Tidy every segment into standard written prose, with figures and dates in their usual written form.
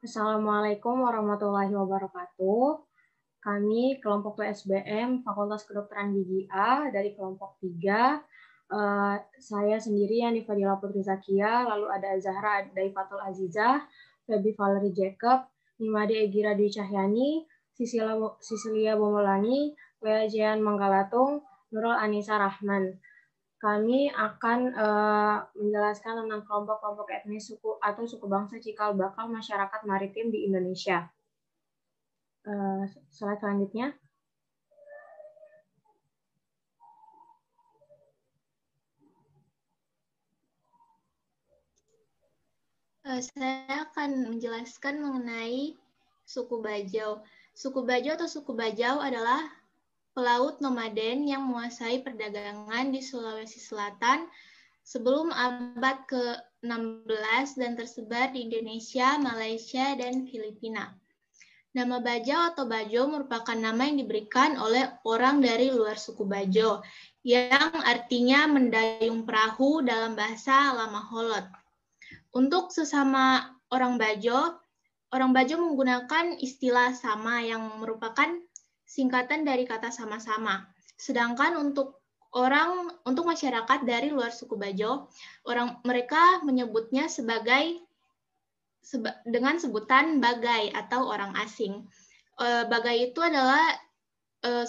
Assalamualaikum warahmatullahi wabarakatuh. Kami kelompok PSBM Fakultas Kedokteran Gigi A dari kelompok 3. Saya sendiri yang Fadila Putri Zakia, lalu ada Zahra Daifatul Azizah, Feby Valerie Jacob, Nimade Egira Dwi Cahyani, Sisilia Bomolani, Lea Jean Manggalatung, Nurul Anissa Rahman. Kami akan menjelaskan tentang kelompok-kelompok etnis suku atau suku bangsa cikal bakal masyarakat maritim di Indonesia. Slide selanjutnya. Saya akan menjelaskan mengenai suku Bajau. Suku Bajau atau suku Bajau adalah pelaut nomaden yang menguasai perdagangan di Sulawesi Selatan sebelum abad ke-16 dan tersebar di Indonesia, Malaysia, dan Filipina. Nama Bajau atau Bajo merupakan nama yang diberikan oleh orang dari luar suku Bajo, yang artinya mendayung perahu dalam bahasa Lamaholot. Untuk sesama orang Bajo menggunakan istilah sama yang merupakan singkatan dari kata sama-sama. Sedangkan untuk masyarakat dari luar suku Bajo, mereka menyebutnya dengan sebutan bagai atau orang asing. Bagai itu adalah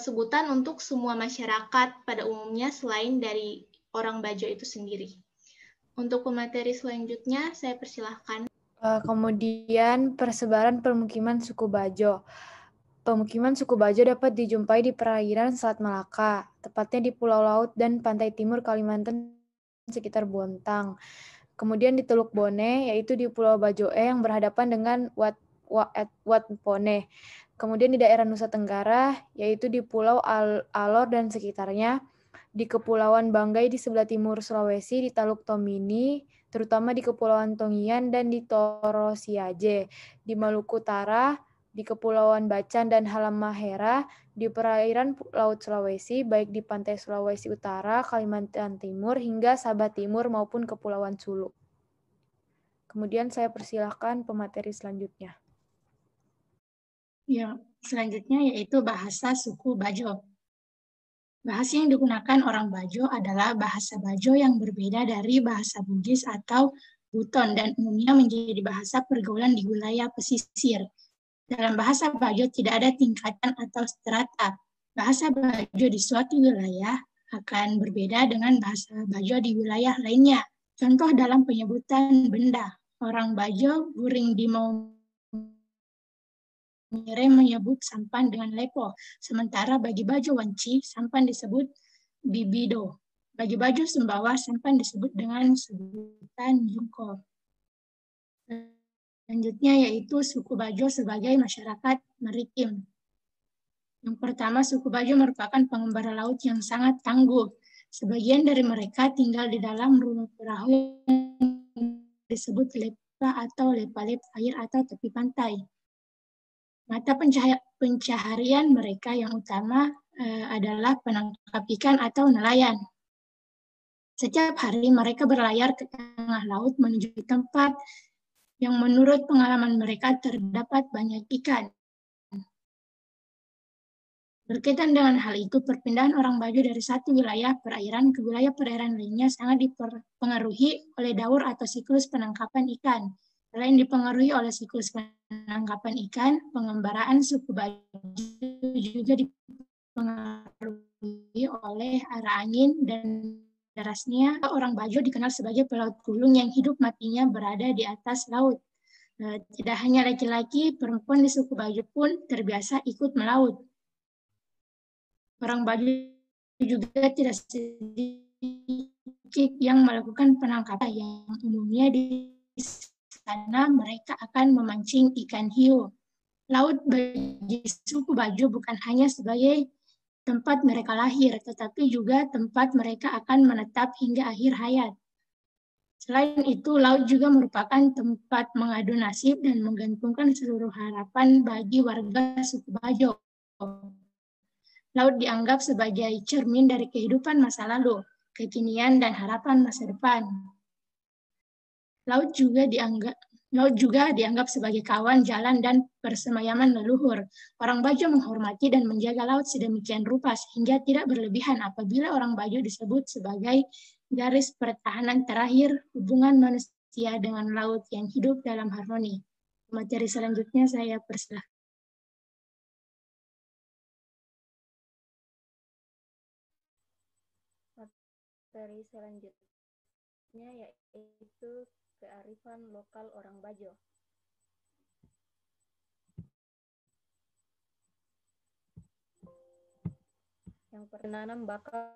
sebutan untuk semua masyarakat pada umumnya selain dari orang Bajo itu sendiri. Untuk pemateri selanjutnya, saya persilahkan. Kemudian persebaran permukiman suku Bajo. Pemukiman suku Bajo dapat dijumpai di perairan Selat Malaka, tepatnya di Pulau Laut dan pantai timur Kalimantan sekitar Bontang. Kemudian di Teluk Bone, yaitu di Pulau Bajoe yang berhadapan dengan Wat Pone. Kemudian di daerah Nusa Tenggara, yaitu di Pulau Alor dan sekitarnya. Di Kepulauan Banggai di sebelah timur Sulawesi, di Teluk Tomini, terutama di Kepulauan Tongian dan di Torosiaje. Di Maluku Utara, di Kepulauan Bacan dan Halmahera, di perairan Laut Sulawesi, baik di pantai Sulawesi Utara, Kalimantan Timur, hingga Sabah Timur maupun Kepulauan Sulu. Kemudian saya persilahkan pemateri selanjutnya. Ya, selanjutnya yaitu bahasa suku Bajo. Bahasa yang digunakan orang Bajo adalah bahasa Bajo yang berbeda dari bahasa Bugis atau Buton dan umumnya menjadi bahasa pergaulan di wilayah pesisir. Dalam bahasa Bajo tidak ada tingkatan atau strata. Bahasa Bajo di suatu wilayah akan berbeda dengan bahasa Bajo di wilayah lainnya. Contoh dalam penyebutan benda. Orang Bajo guring di Mire menyebut sampan dengan lepo, sementara bagi Bajo Wanci, sampan disebut bibido. Bagi Bajo Sumbawa, sampan disebut dengan sebutan jungko. Selanjutnya yaitu suku Bajo sebagai masyarakat maritim. Yang pertama, suku Bajo merupakan pengembara laut yang sangat tangguh. Sebagian dari mereka tinggal di dalam rumah perahu yang disebut lepa atau lepa-lep air atau tepi pantai. Mata pencaharian mereka yang utama adalah penangkap ikan atau nelayan. Setiap hari mereka berlayar ke tengah laut menuju tempat yang menurut pengalaman mereka terdapat banyak ikan. Berkaitan dengan hal itu, perpindahan orang Bajo dari satu wilayah perairan ke wilayah perairan lainnya sangat dipengaruhi oleh daur atau siklus penangkapan ikan. Selain dipengaruhi oleh siklus penangkapan ikan, pengembaraan suku Bajo juga dipengaruhi oleh arah angin dan derasnya. Orang Bajo dikenal sebagai pelaut gulung yang hidup matinya berada di atas laut. Tidak hanya laki-laki, perempuan di suku Bajo pun terbiasa ikut melaut. Orang Bajo juga tidak sedikit yang melakukan penangkapan yang umumnya di sana mereka akan memancing ikan hiu. Laut bagi suku Bajo bukan hanya sebagai tempat mereka lahir, tetapi juga tempat mereka akan menetap hingga akhir hayat. Selain itu, laut juga merupakan tempat mengadu nasib dan menggantungkan seluruh harapan bagi warga suku Bajo. Laut dianggap sebagai cermin dari kehidupan masa lalu, kekinian, dan harapan masa depan. Laut juga dianggap Laut juga dianggap sebagai kawan, jalan, dan persemayaman leluhur. Orang Bajo menghormati dan menjaga laut sedemikian rupa sehingga tidak berlebihan apabila orang Bajo disebut sebagai garis pertahanan terakhir hubungan manusia dengan laut yang hidup dalam harmoni. Materi selanjutnya saya persilahkan. Materi selanjutnya yaitu kearifan lokal orang Bajo. Yang penanam bakau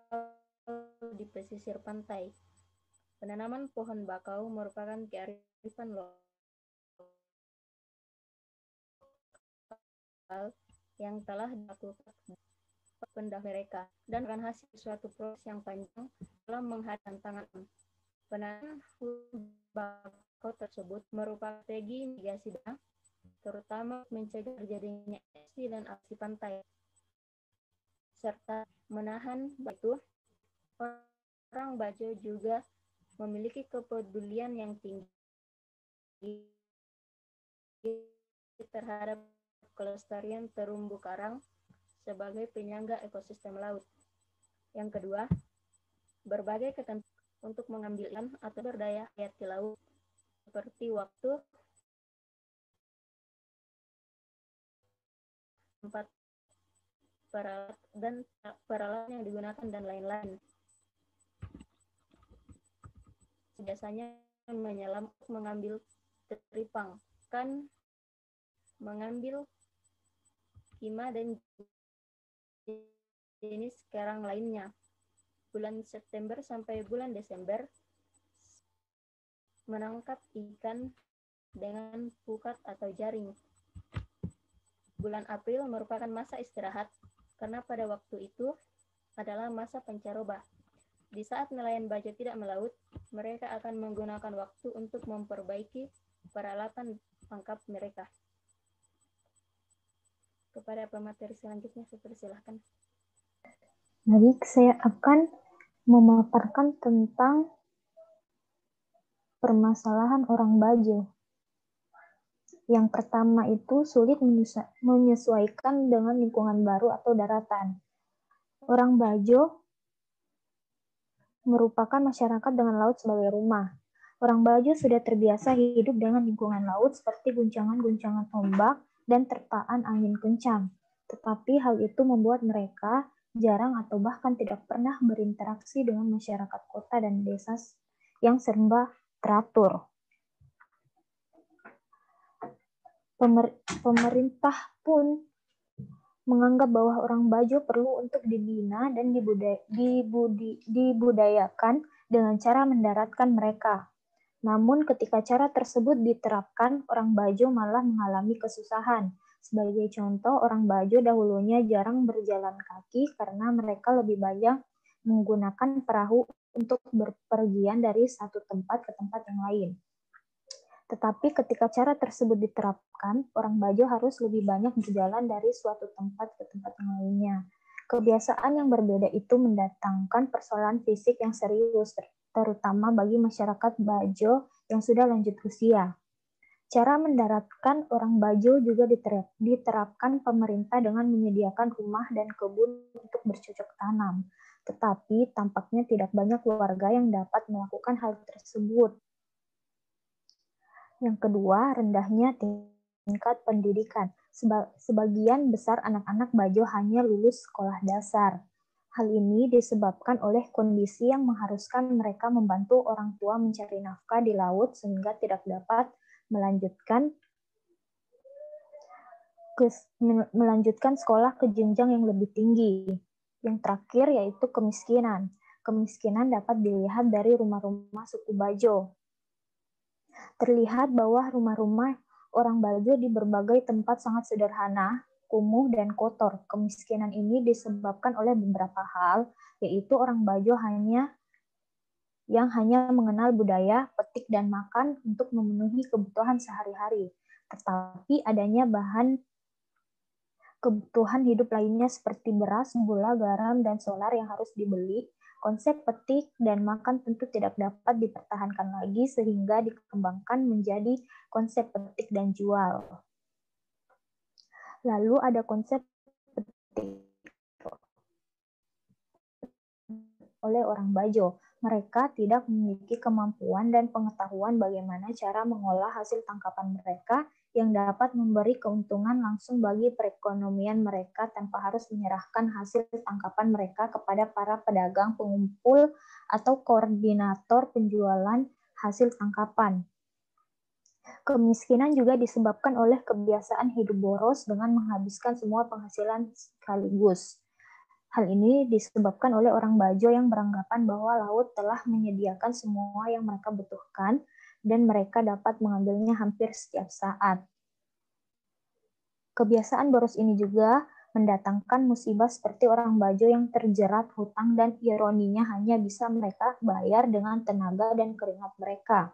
di pesisir pantai. Penanaman pohon bakau merupakan kearifan lokal yang telah dilakukan pendahulu mereka dan akan hasil suatu proses yang panjang dalam menghadapi tantangan. Penanaman bakau tersebut merupakan strategi mitigasi bencana, terutama mencegah terjadinya erupsi dan aksi pantai, serta menahan batu. Orang Bajo juga memiliki kepedulian yang tinggi terhadap kelestarian terumbu karang sebagai penyangga ekosistem laut. Yang kedua, berbagai ketentuan untuk mengambil ikan atau berdaya hayati laut seperti waktu, tempat, peralatan yang digunakan dan lain-lain. Biasanya menyelam, mengambil teripang, kan mengambil kima dan jenis kerang lainnya. Bulan September sampai bulan Desember menangkap ikan dengan pukat atau jaring. Bulan April merupakan masa istirahat karena pada waktu itu adalah masa pancaroba. Di saat nelayan Bajo tidak melaut, mereka akan menggunakan waktu untuk memperbaiki peralatan tangkap mereka. Kepada pemateri selanjutnya, saya persilahkan. Baik, saya akan memaparkan tentang permasalahan orang Bajo. Yang pertama itu sulit menyesuaikan dengan lingkungan baru atau daratan. Orang Bajo merupakan masyarakat dengan laut sebagai rumah. Orang Bajo sudah terbiasa hidup dengan lingkungan laut seperti guncangan-guncangan ombak dan terpaan angin kencang. Tetapi hal itu membuat mereka jarang atau bahkan tidak pernah berinteraksi dengan masyarakat kota dan desa yang serba teratur. Pemerintah pun menganggap bahwa orang Bajo perlu untuk dibina dan dibudayakan dengan cara mendaratkan mereka. Namun ketika cara tersebut diterapkan, orang Bajo malah mengalami kesusahan. Sebagai contoh, orang Bajo dahulunya jarang berjalan kaki karena mereka lebih banyak menggunakan perahu untuk berpergian dari satu tempat ke tempat yang lain. Tetapi ketika cara tersebut diterapkan, orang Bajo harus lebih banyak berjalan dari suatu tempat ke tempat yang lainnya. Kebiasaan yang berbeda itu mendatangkan persoalan fisik yang serius, terutama bagi masyarakat Bajo yang sudah lanjut usia. Cara mendaratkan orang Bajo juga diterapkan pemerintah dengan menyediakan rumah dan kebun untuk bercocok tanam. Tetapi tampaknya tidak banyak warga yang dapat melakukan hal tersebut. Yang kedua, rendahnya tingkat pendidikan. Sebagian besar anak-anak Bajo hanya lulus sekolah dasar. Hal ini disebabkan oleh kondisi yang mengharuskan mereka membantu orang tua mencari nafkah di laut sehingga tidak dapat melanjutkan sekolah ke jenjang yang lebih tinggi. Yang terakhir yaitu kemiskinan. Kemiskinan dapat dilihat dari rumah-rumah suku Bajo. Terlihat bahwa rumah-rumah orang Bajo di berbagai tempat sangat sederhana, kumuh, dan kotor. Kemiskinan ini disebabkan oleh beberapa hal, yaitu orang Bajo hanya mengenal budaya, petik, dan makan untuk memenuhi kebutuhan sehari-hari. Tetapi adanya bahan kebutuhan hidup lainnya seperti beras, gula, garam, dan solar yang harus dibeli Konsep petik dan makan tentu tidak dapat dipertahankan lagi sehingga dikembangkan menjadi konsep petik dan jual. Lalu ada konsep petik oleh orang Bajo. Mereka tidak memiliki kemampuan dan pengetahuan bagaimana cara mengolah hasil tangkapan mereka yang dapat memberi keuntungan langsung bagi perekonomian mereka tanpa harus menyerahkan hasil tangkapan mereka kepada para pedagang pengumpul atau koordinator penjualan hasil tangkapan. Kemiskinan juga disebabkan oleh kebiasaan hidup boros dengan menghabiskan semua penghasilan sekaligus. Hal ini disebabkan oleh orang Bajo yang beranggapan bahwa laut telah menyediakan semua yang mereka butuhkan dan mereka dapat mengambilnya hampir setiap saat. Kebiasaan boros ini juga mendatangkan musibah seperti orang Bajo yang terjerat hutang dan ironinya hanya bisa mereka bayar dengan tenaga dan keringat mereka.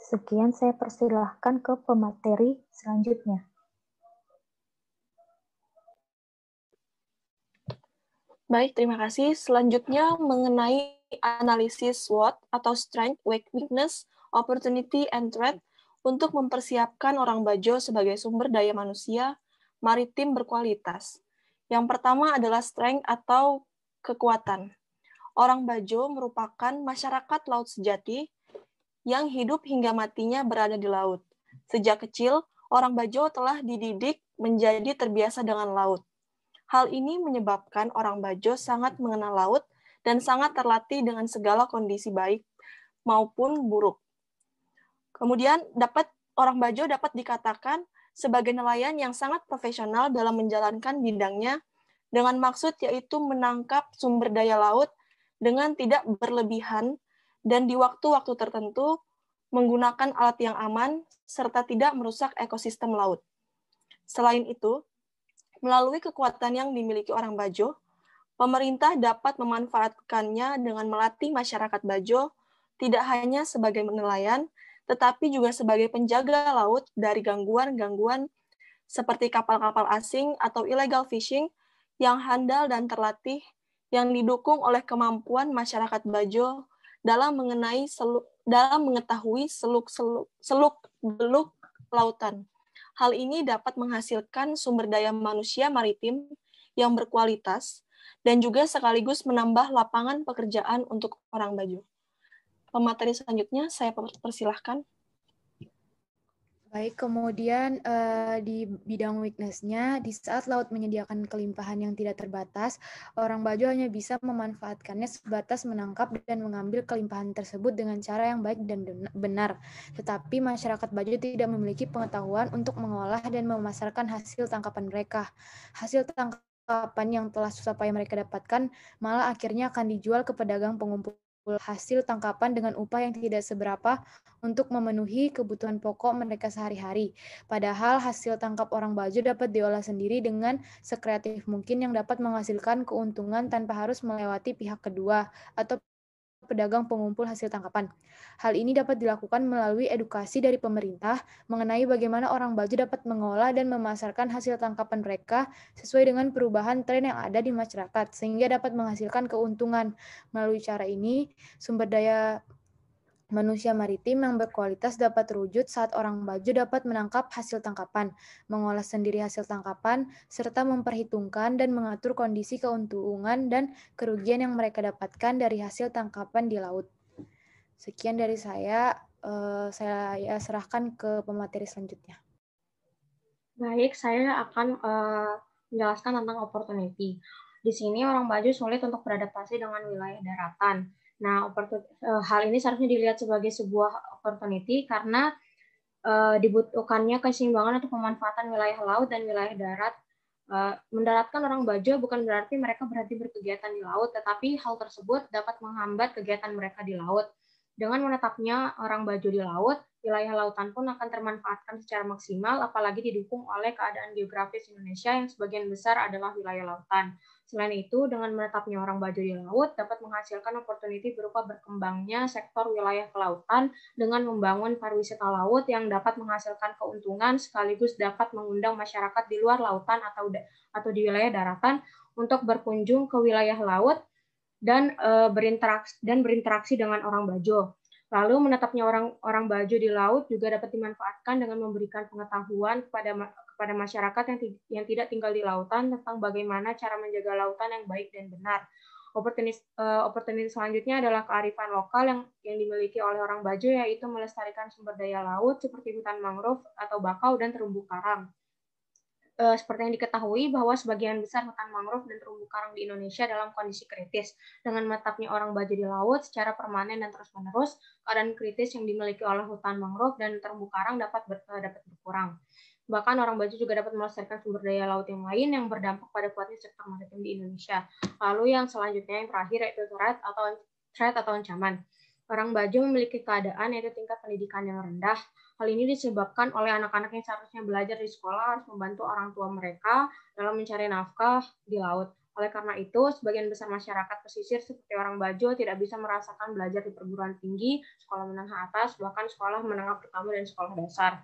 Sekian, saya persilahkan ke pemateri selanjutnya. Baik, terima kasih. Selanjutnya mengenai analisis SWOT atau Strength, Weakness, Opportunity, and Threat untuk mempersiapkan orang Bajo sebagai sumber daya manusia maritim berkualitas. Yang pertama adalah Strength atau kekuatan. Orang Bajo merupakan masyarakat laut sejati yang hidup hingga matinya berada di laut. Sejak kecil, orang Bajo telah dididik menjadi terbiasa dengan laut. Hal ini menyebabkan orang Bajo sangat mengenal laut dan sangat terlatih dengan segala kondisi baik maupun buruk. Kemudian orang Bajo dapat dikatakan sebagai nelayan yang sangat profesional dalam menjalankan bidangnya dengan maksud yaitu menangkap sumber daya laut dengan tidak berlebihan dan di waktu-waktu tertentu menggunakan alat yang aman serta tidak merusak ekosistem laut. Selain itu, melalui kekuatan yang dimiliki orang Bajo, pemerintah dapat memanfaatkannya dengan melatih masyarakat Bajo tidak hanya sebagai nelayan, tetapi juga sebagai penjaga laut dari gangguan-gangguan seperti kapal-kapal asing atau illegal fishing yang handal dan terlatih yang didukung oleh kemampuan masyarakat Bajo dalam mengetahui seluk-beluk lautan. Hal ini dapat menghasilkan sumber daya manusia maritim yang berkualitas dan juga sekaligus menambah lapangan pekerjaan untuk orang Bajo. Pemateri selanjutnya saya persilahkan. Baik, kemudian di bidang weakness-nya, di saat laut menyediakan kelimpahan yang tidak terbatas, orang Bajo hanya bisa memanfaatkannya sebatas menangkap dan mengambil kelimpahan tersebut dengan cara yang baik dan benar. Tetapi masyarakat Bajo tidak memiliki pengetahuan untuk mengolah dan memasarkan hasil tangkapan mereka. Hasil tangkapan yang telah susah payah mereka dapatkan malah akhirnya akan dijual ke pedagang pengumpul hasil tangkapan dengan upah yang tidak seberapa untuk memenuhi kebutuhan pokok mereka sehari-hari. Padahal hasil tangkap orang Bajo dapat diolah sendiri dengan sekreatif mungkin yang dapat menghasilkan keuntungan tanpa harus melewati pihak kedua atau pedagang pengumpul hasil tangkapan. Hal ini dapat dilakukan melalui edukasi dari pemerintah mengenai bagaimana orang Bajo dapat mengolah dan memasarkan hasil tangkapan mereka sesuai dengan perubahan tren yang ada di masyarakat, sehingga dapat menghasilkan keuntungan. Melalui cara ini, sumber daya manusia maritim yang berkualitas dapat terwujud saat orang Bajo dapat menangkap hasil tangkapan, mengolah sendiri hasil tangkapan, serta memperhitungkan dan mengatur kondisi keuntungan dan kerugian yang mereka dapatkan dari hasil tangkapan di laut. Sekian dari saya serahkan ke pemateri selanjutnya. Baik, saya akan menjelaskan tentang opportunity. Di sini orang Bajo sulit untuk beradaptasi dengan wilayah daratan. Nah, hal ini seharusnya dilihat sebagai sebuah opportunity karena dibutuhkannya keseimbangan untuk pemanfaatan wilayah laut dan wilayah darat. Mendaratkan orang Bajo bukan berarti mereka berhenti berkegiatan di laut, tetapi hal tersebut dapat menghambat kegiatan mereka di laut. Dengan menetapnya orang Bajo di laut, wilayah lautan pun akan termanfaatkan secara maksimal, apalagi didukung oleh keadaan geografis Indonesia yang sebagian besar adalah wilayah lautan. Selain itu, dengan menetapnya orang Bajo di laut dapat menghasilkan opportunity berupa berkembangnya sektor wilayah kelautan dengan membangun pariwisata laut yang dapat menghasilkan keuntungan sekaligus dapat mengundang masyarakat di luar lautan atau di wilayah daratan untuk berkunjung ke wilayah laut dan berinteraksi dengan orang Bajo. Lalu menetapnya orang Bajo di laut juga dapat dimanfaatkan dengan memberikan pengetahuan kepada masyarakat yang tidak tinggal di lautan tentang bagaimana cara menjaga lautan yang baik dan benar. Opportunity selanjutnya adalah kearifan lokal yang dimiliki oleh orang Bajo, yaitu melestarikan sumber daya laut seperti hutan mangrove atau bakau dan terumbu karang. Seperti yang diketahui bahwa sebagian besar hutan mangrove dan terumbu karang di Indonesia dalam kondisi kritis. Dengan menetapnya orang Bajo di laut secara permanen dan terus-menerus, keadaan kritis yang dimiliki oleh hutan mangrove dan terumbu karang dapat berkurang. Bahkan orang Bajo juga dapat melestarikan sumber daya laut yang lain yang berdampak pada kuatnya sektor maritim di Indonesia. Lalu yang selanjutnya yang terakhir yaitu threat atau ancaman. Orang Bajo memiliki keadaan yaitu tingkat pendidikan yang rendah. Hal ini disebabkan oleh anak-anak yang seharusnya belajar di sekolah harus membantu orang tua mereka dalam mencari nafkah di laut. Oleh karena itu, sebagian besar masyarakat pesisir seperti orang Bajo tidak bisa merasakan belajar di perguruan tinggi, sekolah menengah atas, bahkan sekolah menengah pertama dan sekolah dasar.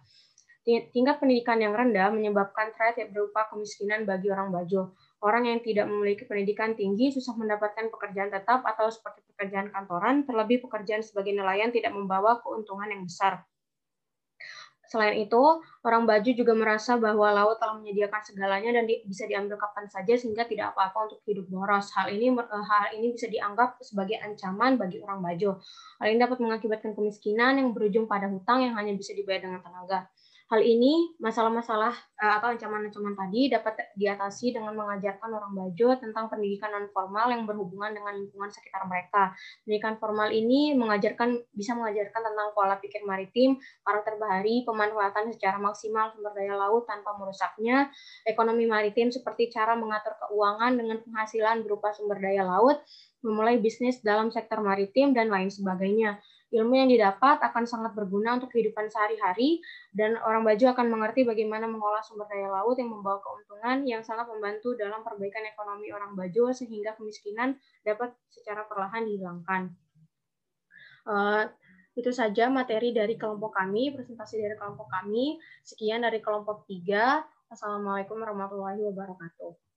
Tingkat pendidikan yang rendah menyebabkan threat yang berupa kemiskinan bagi orang Bajo. Orang yang tidak memiliki pendidikan tinggi susah mendapatkan pekerjaan tetap atau seperti pekerjaan kantoran, terlebih pekerjaan sebagai nelayan tidak membawa keuntungan yang besar. Selain itu, orang Bajo juga merasa bahwa laut telah menyediakan segalanya dan bisa diambil kapan saja sehingga tidak apa-apa untuk hidup boros. Hal ini bisa dianggap sebagai ancaman bagi orang Bajo. Hal ini dapat mengakibatkan kemiskinan yang berujung pada hutang yang hanya bisa dibayar dengan tenaga. Hal ini, masalah-masalah atau ancaman-ancaman tadi dapat diatasi dengan mengajarkan orang Bajo tentang pendidikan non-formal yang berhubungan dengan lingkungan sekitar mereka. Pendidikan formal ini bisa mengajarkan tentang pola pikir maritim, karakter bahari, pemanfaatan secara maksimal sumber daya laut tanpa merusaknya, ekonomi maritim seperti cara mengatur keuangan dengan penghasilan berupa sumber daya laut, memulai bisnis dalam sektor maritim, dan lain sebagainya. Ilmu yang didapat akan sangat berguna untuk kehidupan sehari-hari, dan orang Bajo akan mengerti bagaimana mengolah sumber daya laut yang membawa keuntungan yang sangat membantu dalam perbaikan ekonomi orang Bajo sehingga kemiskinan dapat secara perlahan dihilangkan. Itu saja materi dari kelompok kami, presentasi dari kelompok kami. Sekian dari kelompok 3. Assalamualaikum warahmatullahi wabarakatuh.